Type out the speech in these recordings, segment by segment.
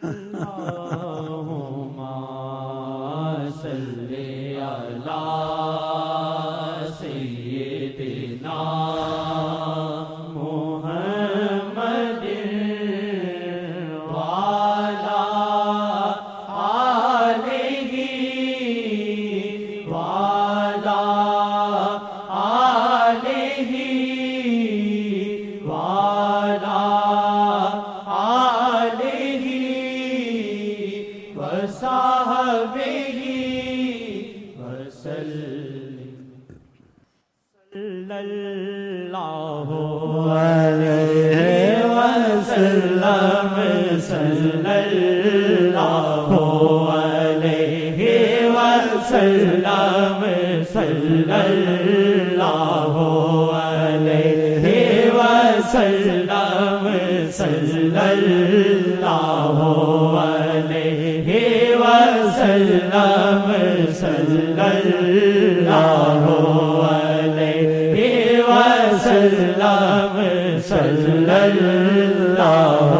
اللهم صل علی سیدنا محمد وعلی آلہ وعلی آلہ وعلی آلہ وصحبہ وسلم صلی اللہ علیہ وسلم صلی اللہ علیہ وسلم صلی اللہ علیہ وسلم صلی اللہ علیہ وسلم صلی اللہ علیہ وسلم صلی اللہ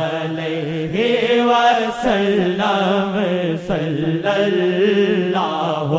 علیہ وسلم صلی اللہ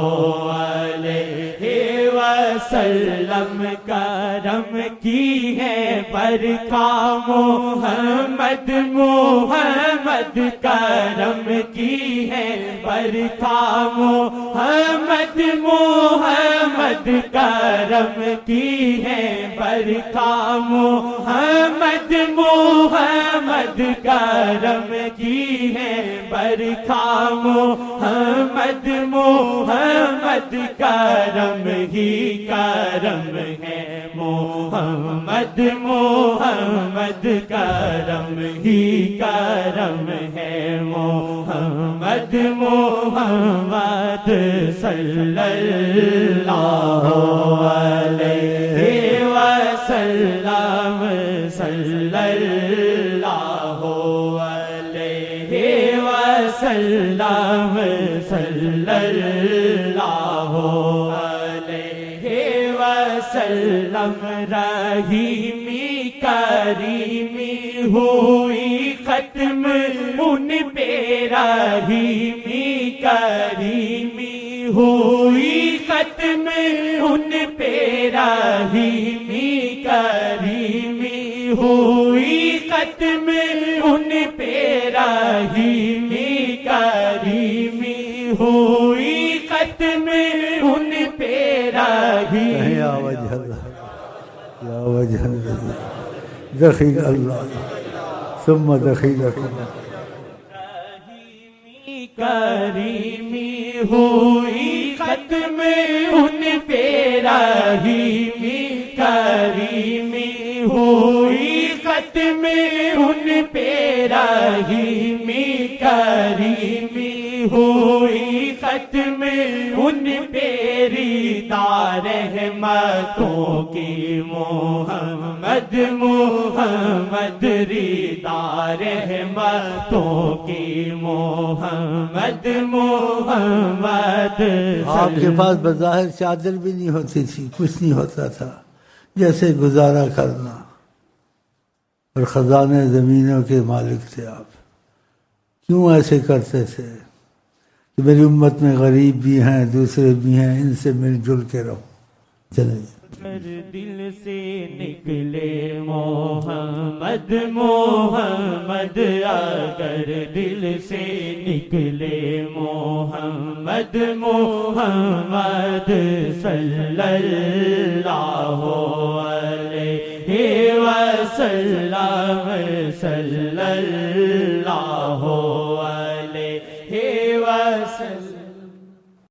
علیہ وسلم کرم کی ہے برکھا محمد محمد کرم کی ہے برکھا محمد محمد کرم کی ہے برکھا محمد محمد کرم کی ہے برکھا محمد محمد کرم ہی کرم ہے محمد محمد کرم ہی کرم ہے محمد محمد صلی اللہ علیہ وسلم صلی اللہ علیہ وسلم صلی اللہ علیہ وسلم رحیمی کریمی ہوئی ختم ان پہ رحیمی کریمی ہوئی ختم ان پہ رحیمی کریمی ہوئی ختم ان پہ رحیمی کریمی ہوئی ختم ان پہ رحیمی یا وجہ اللہ یا وجہ اللہ دخیل اللہ ثم دخیل اللہ رحیمی کریمی ہوئی ختم ان پہ رحیمی کریمی ہوئی ختم ان پہ رحیمی کریمی ہوئی ختم ان پہ رضا رحمتوں کی محمد محمد رضا رحمتوں کی محمد محمد آپ کے پاس بظاہر چادر بھی نہیں ہوتی تھی کچھ نہیں ہوتا تھا جیسے گزارا کرنا اور خزانے زمینوں کے مالک تھے آپ کیوں ایسے کرتے تھے کہ میری امت میں غریب بھی ہیں دوسرے بھی ہیں ان سے مل جل کے رہو چلیں دل سے نکلے محمد محمد اگر دل سے نکلے محمد محمد صلی اللہ علیہ وسلم صلی اللہ علیہ وسلم